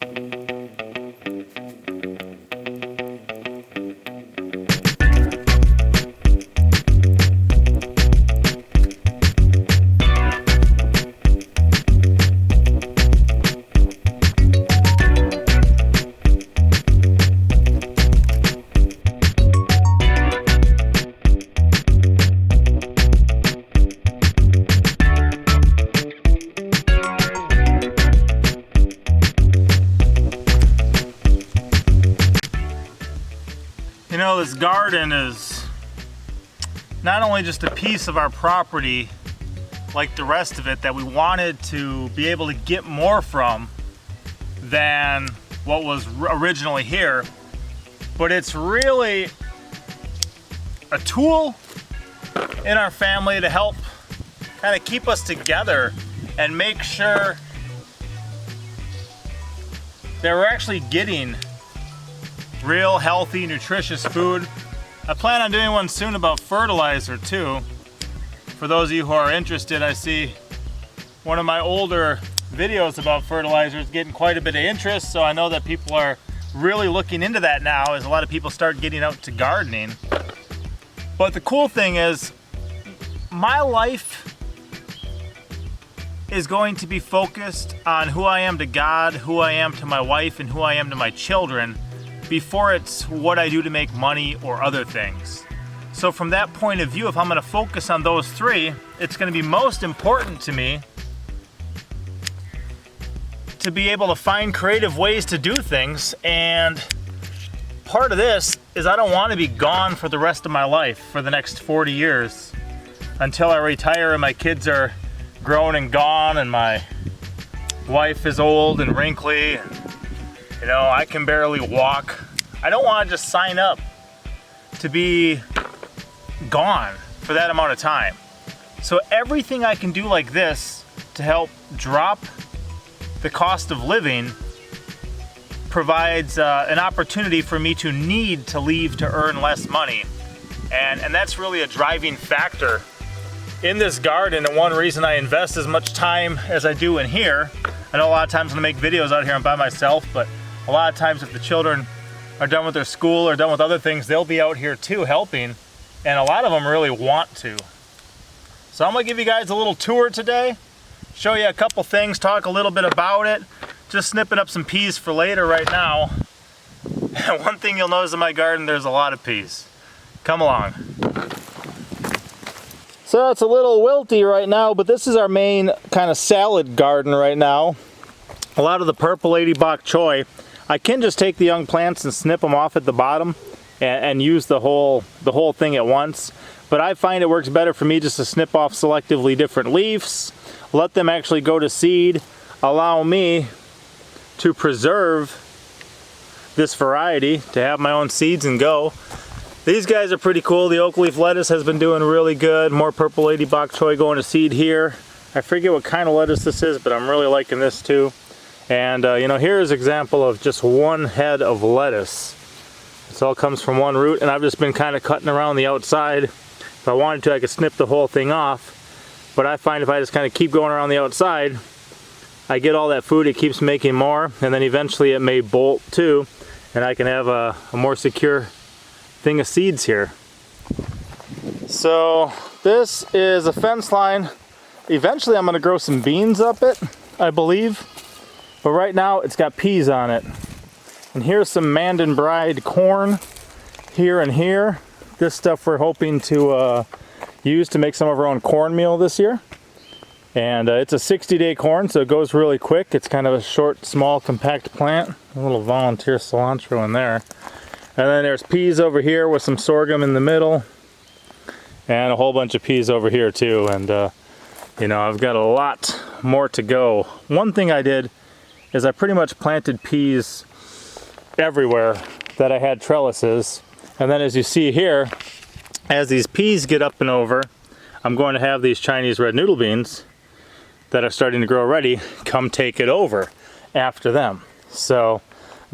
You know, this garden is not only just a piece of our property like the rest of it that we wanted to be able to get more from than what was originally here, but it's really a tool in our family to help kind of keep us together and make sure that we're actually getting real healthy, nutritious food. I plan on doing one soon about fertilizer too. For those of you who are interested, I see one of my older videos about fertilizers getting quite a bit of interest, so I know that people are really looking into that now as a lot of people start getting out to gardening. But the cool thing is, my life is going to be focused on who I am to God, who I am to my wife, and who I am to my children, before it's what I do to make money or other things. So from that point of view, if I'm gonna focus on those three, it's gonna be most important to me to be able to find creative ways to do things. And part of this is I don't wanna be gone for the rest of my life for the next 40 years until I retire and my kids are grown and gone and my wife is old and wrinkly and, you know, I can barely walk. I don't want to just sign up to be gone for that amount of time. So everything I can do like this to help drop the cost of living provides an opportunity for me to need to leave to earn less money. And that's really a driving factor in this garden, and one reason I invest as much time as I do in here. I know a lot of times when I make videos out here I'm by myself, but a lot of times if the children are done with their school or done with other things, they'll be out here too helping, and a lot of them really want to. So I'm gonna give you guys a little tour today, show you a couple things, talk a little bit about it, just snipping up some peas for later right now. And one thing you'll notice in my garden, there's a lot of peas. Come along. So it's a little wilty right now, but this is our main kind of salad garden right now. A lot of the purple lady bok choy, I can just take the young plants and snip them off at the bottom and use the whole thing at once. But I find it works better for me just to snip off selectively different leaves, let them actually go to seed, allow me to preserve this variety, to have my own seeds and go. These guys are pretty cool. The oak leaf lettuce has been doing really good. More purple lady bok choy going to seed here. I forget what kind of lettuce this is, but I'm really liking this too. And you know, here's an example of just one head of lettuce. This all comes from one root, and I've just been kind of cutting around the outside. If I wanted to, I could snip the whole thing off. But I find if I just kind of keep going around the outside, I get all that food, it keeps making more, and then eventually it may bolt too, and I can have a more secure thing of seeds here. So this is a fence line. Eventually I'm going to grow some beans up it, I believe. But right now it's got peas on it. And here's some Mandan Bride corn here and here. This stuff we're hoping to use to make some of our own cornmeal this year. And it's a 60-day corn, so it goes really quick. It's kind of a short, small, compact plant. A little volunteer cilantro in there. And then there's peas over here with some sorghum in the middle. And a whole bunch of peas over here too. And you know, I've got a lot more to go. One thing I did is I pretty much planted peas everywhere that I had trellises. And then as you see here, as these peas get up and over, I'm going to have these Chinese red noodle beans that are starting to grow already come take it over after them. So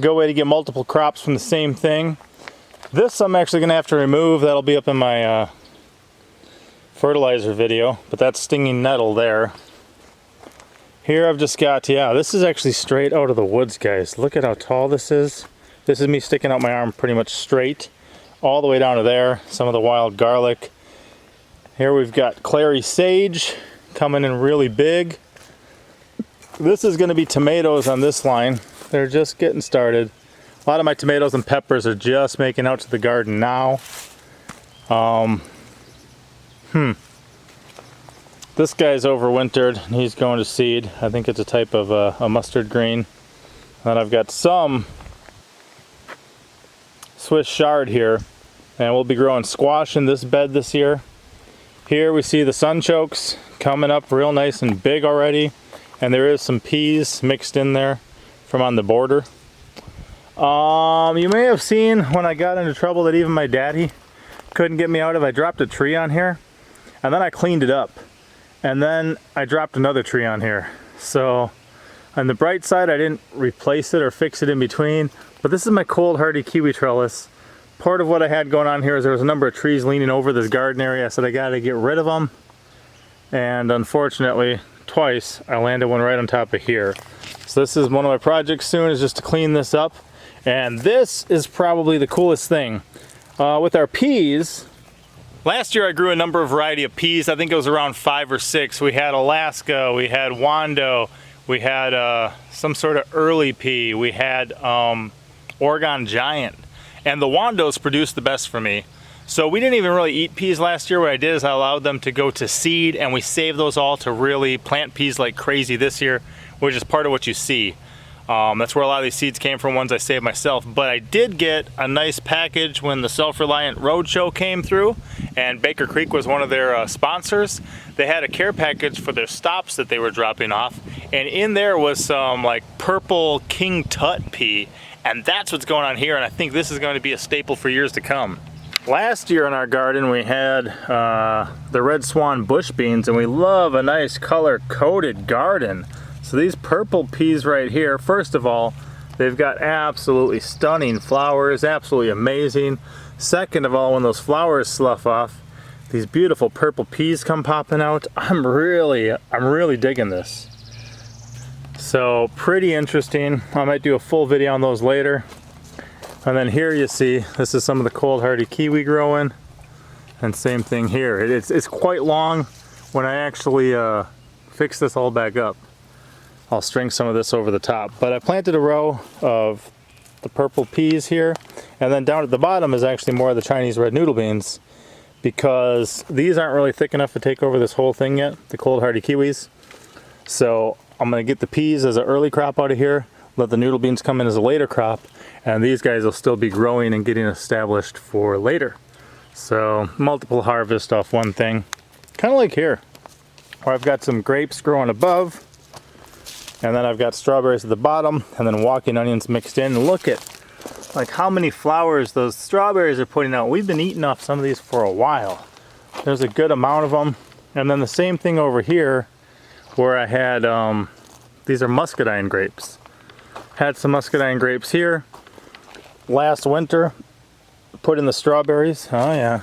good way to get multiple crops from the same thing. This I'm actually going to have to remove. That'll be up in my fertilizer video, but that's stinging nettle there. Here I've just got, yeah, this is actually straight out of the woods, guys. Look at how tall this is. This is me sticking out my arm pretty much straight all the way down to there. Some of the wild garlic. Here we've got clary sage coming in really big. This is going to be tomatoes on this line. They're just getting started. A lot of my tomatoes and peppers are just making out to the garden now. This guy's overwintered and he's going to seed. I think it's a type of a mustard green. And I've got some Swiss chard here, and we'll be growing squash in this bed this year. Here we see the sunchokes coming up real nice and big already, and there is some peas mixed in there from on the border. You may have seen when I got into trouble that even my daddy couldn't get me out of. I dropped a tree on here and then I cleaned it up, and then I dropped another tree on here. So on the bright side, I didn't replace it or fix it in between, but this is my cold hardy kiwi trellis. Part of what I had going on here is there was a number of trees leaning over this garden area. I said I gotta get rid of them, and unfortunately twice I landed one right on top of here. So this is one of my projects soon, is just to clean this up. And this is probably the coolest thing with our peas. Last year I grew a number of variety of peas. I think it was around 5 or 6. We had Alaska, we had Wando, we had some sort of early pea, we had Oregon Giant, and the Wandos produced the best for me. So we didn't even really eat peas last year. What I did is I allowed them to go to seed, and we saved those all to really plant peas like crazy this year, which is part of what you see. That's where a lot of these seeds came from, ones I saved myself. But I did get a nice package when the Self-Reliant Roadshow came through, and Baker Creek was one of their sponsors. They had a care package for their stops that they were dropping off, and in there was some like purple King Tut pea, and that's what's going on here, and I think this is going to be a staple for years to come. Last year in our garden we had the Red Swan bush beans, and we love a nice color-coded garden. So these purple peas right here, first of all, they've got absolutely stunning flowers, absolutely amazing. Second of all, when those flowers slough off, these beautiful purple peas come popping out. I'm really digging this. So pretty interesting. I might do a full video on those later. And then here you see, this is some of the cold hardy kiwi growing. And same thing here. It's quite long. When I actually fix this all back up, I'll string some of this over the top. But I planted a row of the purple peas here, and then down at the bottom is actually more of the Chinese red noodle beans, because these aren't really thick enough to take over this whole thing yet, the cold hardy kiwis. So I'm gonna get the peas as an early crop out of here, let the noodle beans come in as a later crop, and these guys will still be growing and getting established for later. So multiple harvest off one thing, kind of like here, where I've got some grapes growing above, and then I've got strawberries at the bottom, and then walking onions mixed in. And look at like how many flowers those strawberries are putting out. We've been eating off some of these for a while. There's a good amount of them. And then the same thing over here where I had, these are muscadine grapes. Had some muscadine grapes here. Last winter, put in the strawberries. Oh yeah,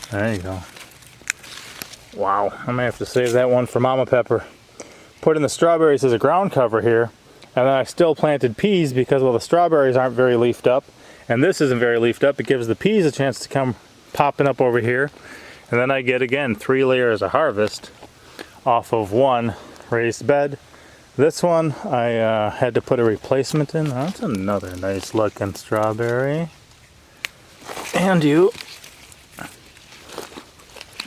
there you go. Wow, I may have to save that one for Mama Pepper. Put in the strawberries as a ground cover here, and then I still planted peas because, well, the strawberries aren't very leafed up, and this isn't very leafed up. It gives the peas a chance to come popping up over here, and then I get, again, 3 layers of harvest off of one raised bed. This one, I had to put a replacement in. That's another nice looking strawberry. And you.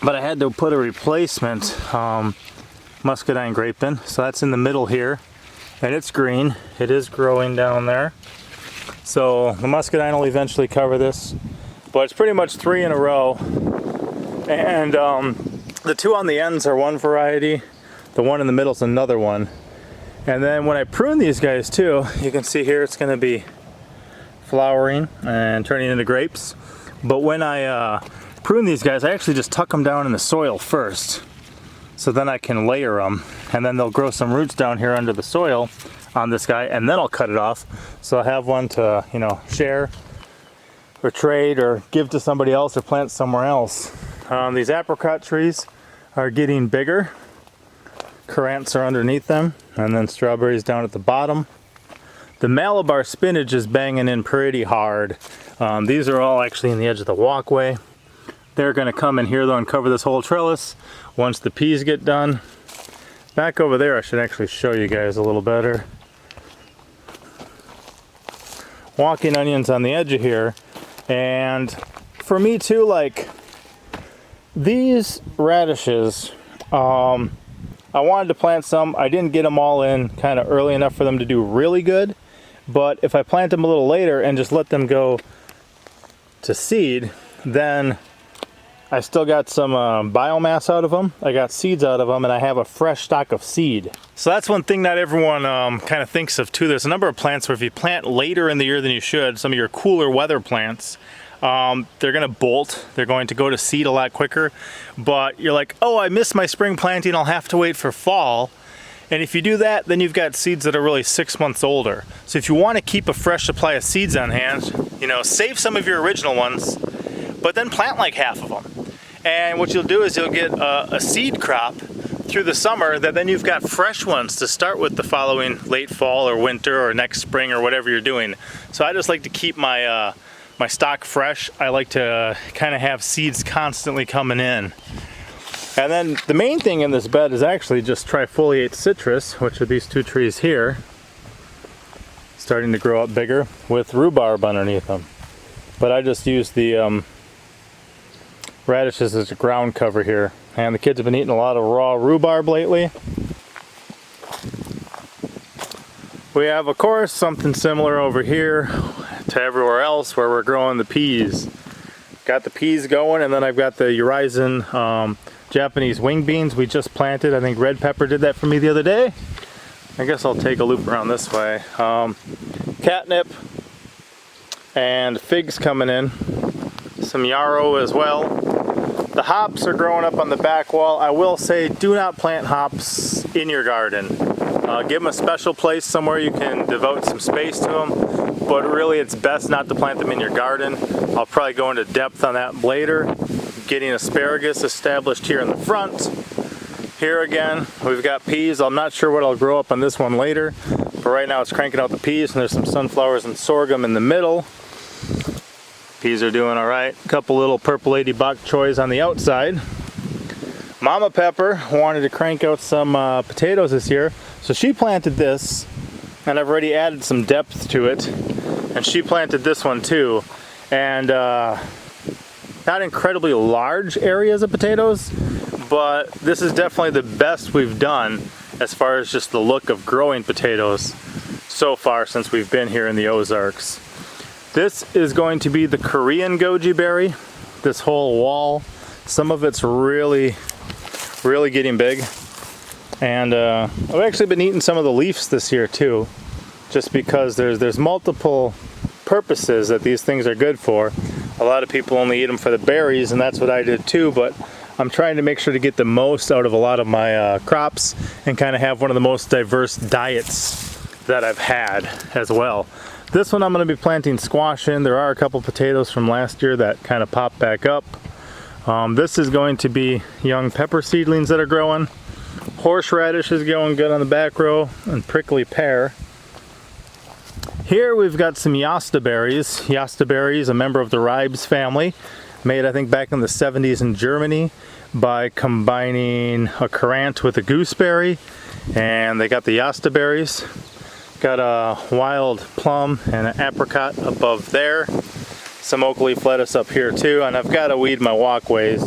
But I had to put a replacement muscadine grape in, so that's in the middle here, and it's green. It is growing down there, so the muscadine will eventually cover this, but it's pretty much 3 in a row. And the 2 on the ends are one variety, the one in the middle is another one. And then when I prune these guys too, you can see here it's going to be flowering and turning into grapes. But when I prune these guys, I actually just tuck them down in the soil first, so then I can layer them, and then they'll grow some roots down here under the soil on this guy, and then I'll cut it off. So I have one to, you know, share or trade or give to somebody else or plant somewhere else. These apricot trees are getting bigger, Currants are underneath them, and then strawberries down at the bottom. The Malabar spinach is banging in pretty hard. These are all actually in the edge of the walkway. They're going to come in here though and cover this whole trellis once the peas get done. Back over there I should actually show you guys a little better. Walking onions on the edge of here, and for me too, like these radishes, I wanted to plant some. I didn't get them all in kind of early enough for them to do really good, but if I plant them a little later and just let them go to seed, then I still got some biomass out of them. I got seeds out of them, and I have a fresh stock of seed. So that's one thing not everyone kind of thinks of too. There's a number of plants where if you plant later in the year than you should, some of your cooler weather plants, they're going to bolt. They're going to go to seed a lot quicker. But you're like, oh, I missed my spring planting. I'll have to wait for fall. And if you do that, then you've got seeds that are really 6 months older. So if you want to keep a fresh supply of seeds on hand, you know, save some of your original ones, but then plant like half of them. And what you'll do is you'll get a seed crop through the summer that then you've got fresh ones to start with the following late fall or winter or next spring or whatever you're doing. So I just like to keep my my stock fresh. I like to kind of have seeds constantly coming in. And then the main thing in this bed is actually just trifoliate citrus, which are these two trees here, starting to grow up bigger with rhubarb underneath them. But I just use the radishes as a ground cover here, and the kids have been eating a lot of raw rhubarb lately. We have, of course, something similar over here to everywhere else where we're growing the peas. Got the peas going, and then I've got the Horizon Japanese wing beans we just planted. I think Red Pepper did that for me the other day. I guess I'll take a loop around this way. Catnip and figs coming in. Some yarrow as well. The hops are growing up on the back wall. I will say, do not plant hops in your garden. Give them a special place somewhere you can devote some space to them, but really it's best not to plant them in your garden. I'll probably go into depth on that later. Getting asparagus established here in the front. Here again, we've got peas. I'm not sure what I'll grow up on this one later, but right now it's cranking out the peas, and there's some sunflowers and sorghum in the middle. Peas are doing all right. A couple little purple lady bok choys on the outside. Mama Pepper wanted to crank out some potatoes this year, so she planted this, and I've already added some depth to it, and she planted this one too. And not incredibly large areas of potatoes, but this is definitely the best we've done as far as just the look of growing potatoes so far since we've been here in the Ozarks. This is going to be the Korean goji berry, this whole wall. Some of it's really getting big. And I've actually been eating some of the leaves this year too, just because there's multiple purposes that these things are good for. A lot of people only eat them for the berries, and that's what I did too, but I'm trying to make sure to get the most out of a lot of my crops and kind of have one of the most diverse diets that I've had as well. This one I'm going to be planting squash in. There are a couple potatoes from last year that kind of popped back up. This is going to be young pepper seedlings that are growing. Horseradish is going good on the back row, and prickly pear. Here we've got some Yasta berries. Yasta berries, a member of the Ribes family, made I think back in the 70s in Germany by combining a currant with a gooseberry, and they got the Yasta berries. Got a wild plum and an apricot above there. Some oak leaf lettuce up here too, and I've got to weed my walkways.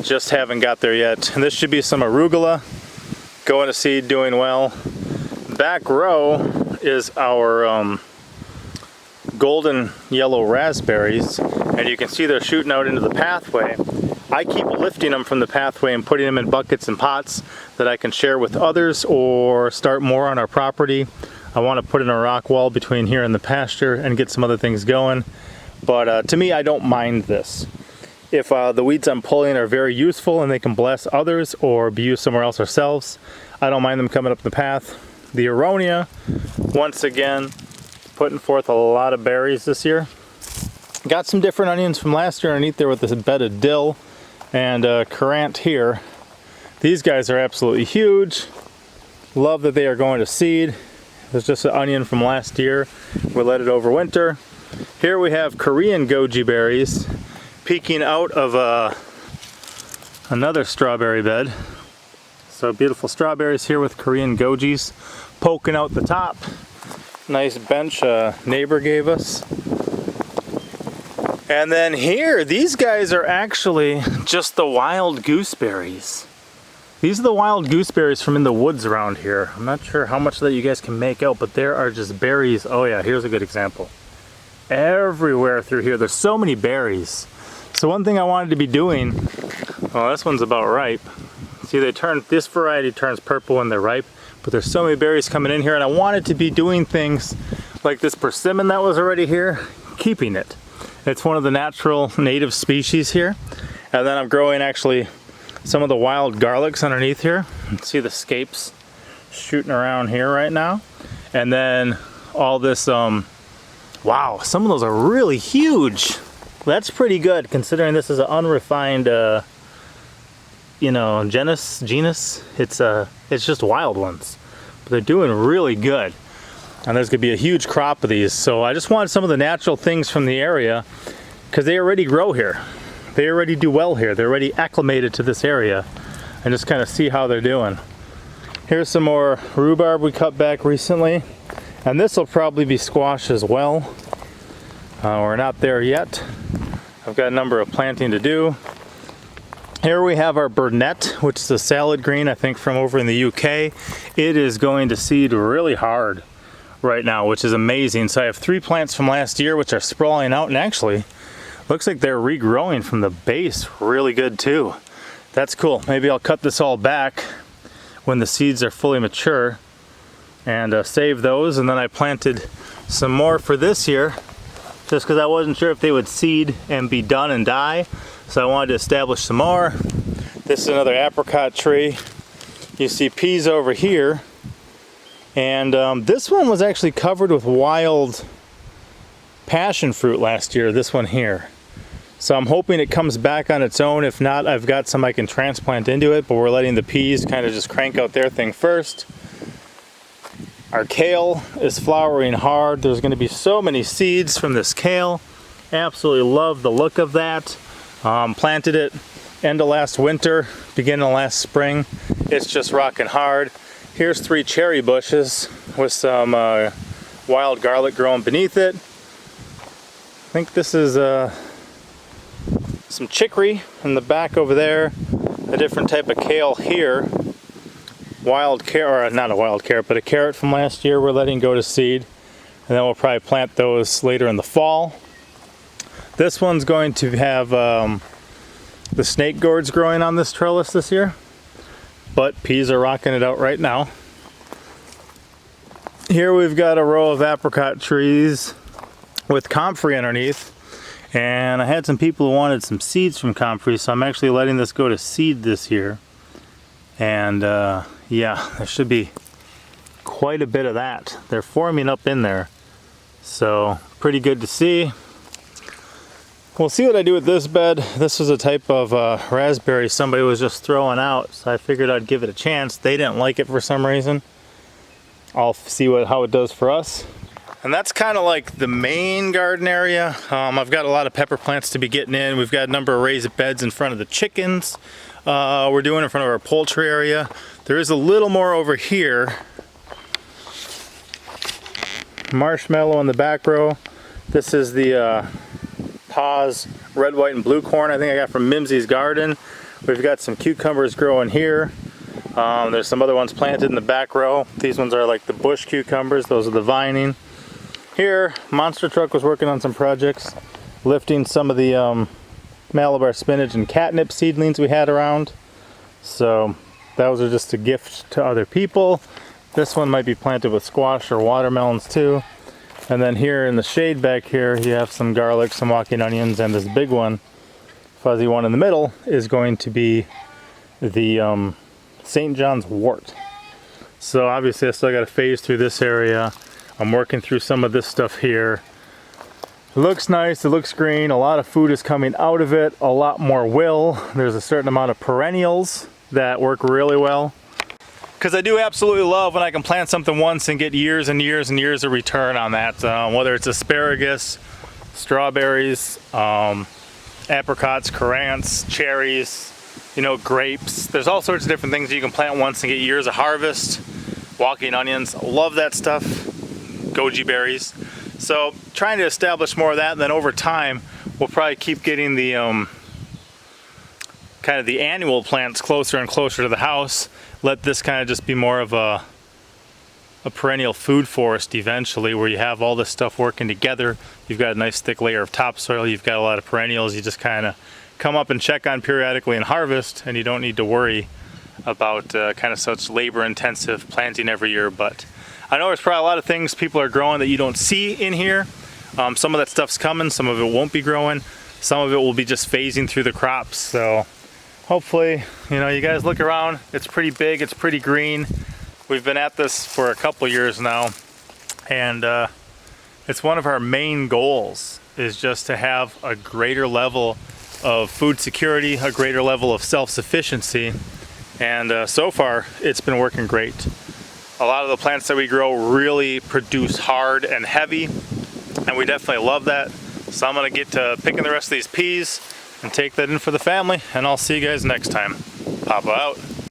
Just haven't got there yet. And this should be some arugula, going to seed, doing well. Back row is our golden yellow raspberries, and you can see they're shooting out into the pathway. I keep lifting them from the pathway and putting them in buckets and pots that I can share with others or start more on our property. I want to put in a rock wall between here and the pasture and get some other things going. But to me, I don't mind this. If the weeds I'm pulling are very useful and they can bless others or be used somewhere else ourselves, I don't mind them coming up the path. The aronia, once again, putting forth a lot of berries this year. Got some different onions from last year underneath there with this bed of dill and currant here. These guys are absolutely huge. Love that they are going to seed. It was just an onion from last year. We let it overwinter. Here we have Korean goji berries peeking out of another strawberry bed. So beautiful strawberries here with Korean gojis poking out the top. Nice bench a neighbor gave us. And then here, these guys are actually just the wild gooseberries. These are the wild gooseberries from in the woods around here. I'm not sure how much that you guys can make out, but there are just berries. Oh yeah, here's a good example. Everywhere through here, there's so many berries. So one thing I wanted to be doing, well, this one's about ripe. See, this variety turns purple when they're ripe, but there's so many berries coming in here, and I wanted to be doing things like this persimmon that was already here, keeping it. It's one of the natural native species here. And then I'm growing actually some of the wild garlics underneath here. See the scapes shooting around here right now. And then all this, wow, some of those are really huge. That's pretty good considering this is an unrefined, you know, genus. It's just wild ones. But they're doing really good. And there's gonna be a huge crop of these. So I just wanted some of the natural things from the area because they already grow here. They already do well here. They're already acclimated to this area. And just kind of see how they're doing. Here's some more rhubarb we cut back recently. And this will probably be squash as well. We're not there yet. I've got a number of planting to do. Here we have our burnet, which is a salad green, I think from over in the UK. It is going to seed really hard right now, which is amazing. So I have 3 plants from last year which are sprawling out, and actually looks like they're regrowing from the base really good too. That's cool. Maybe I'll cut this all back when the seeds are fully mature and save those. And then I planted some more for this year just because I wasn't sure if they would seed and be done and die. So I wanted to establish some more. This is another apricot tree. You see peas over here. And this one was actually covered with wild passion fruit last year, this one here. So I'm hoping it comes back on its own. If not, I've got some I can transplant into it, but we're letting the peas kind of just crank out their thing first. Our kale is flowering hard. There's gonna be so many seeds from this kale. Absolutely love the look of that. Planted it end of last winter, beginning of last spring. It's just rocking hard. Here's 3 cherry bushes with some wild garlic growing beneath it. I think this is some chicory in the back over there. A different type of kale here. Wild carrot, or not a wild carrot, but a carrot from last year we're letting go to seed. And then we'll probably plant those later in the fall. This one's going to have the snake gourds growing on this trellis this year. But peas are rocking it out right now. Here we've got a row of apricot trees with comfrey underneath. And I had some people who wanted some seeds from comfrey, so I'm actually letting this go to seed this year. And yeah, there should be quite a bit of that. They're forming up in there. So pretty good to see. We'll see what I do with this bed. This was a type of raspberry somebody was just throwing out, so I figured I'd give it a chance. They didn't like it for some reason. I'll see how it does for us. And that's kind of like the main garden area. I've got a lot of pepper plants to be getting in. We've got a number of raised beds in front of the chickens. We're doing in front of our poultry area. There is a little more over here. Marshmallow in the back row. This is the Paz red, white, and blue corn I think I got from Mimsy's garden. We've got some cucumbers growing here. There's some other ones planted in the back row. These ones are like the bush cucumbers. Those are the vining. Here, Monster Truck was working on some projects, lifting some of the Malabar spinach and catnip seedlings we had around. So those are just a gift to other people. This one might be planted with squash or watermelons too. And then here in the shade back here, you have some garlic, some walking onions, and this big one, fuzzy one in the middle, is going to be the St. John's wort. So obviously I still got to phase through this area. I'm working through some of this stuff here. It looks nice, it looks green, a lot of food is coming out of it, a lot more will. There's a certain amount of perennials that work really well. Because I do absolutely love when I can plant something once and get years and years and years of return on that. Whether it's asparagus, strawberries, apricots, currants, cherries, you know, grapes. There's all sorts of different things that you can plant once and get years of harvest. Walking onions, love that stuff. Goji berries. So trying to establish more of that, and then over time we'll probably keep getting the kind of the annual plants closer and closer to the house. Let this kind of just be more of a perennial food forest eventually, where you have all this stuff working together. You've got a nice thick layer of topsoil, you've got a lot of perennials, you just kind of come up and check on periodically and harvest, and you don't need to worry about kind of such labor intensive planting every year. But I know there's probably a lot of things people are growing that you don't see in here. Some of that stuff's coming, some of it won't be growing, some of it will be just phasing through the crops. So hopefully, you know, you guys look around, it's pretty big, it's pretty green. We've been at this for a couple years now, and it's one of our main goals, is just to have a greater level of food security, a greater level of self-sufficiency, and so far it's been working great. A lot of the plants that we grow really produce hard and heavy, and we definitely love that. So I'm gonna get to picking the rest of these peas and take that in for the family, and I'll see you guys next time. Papa out.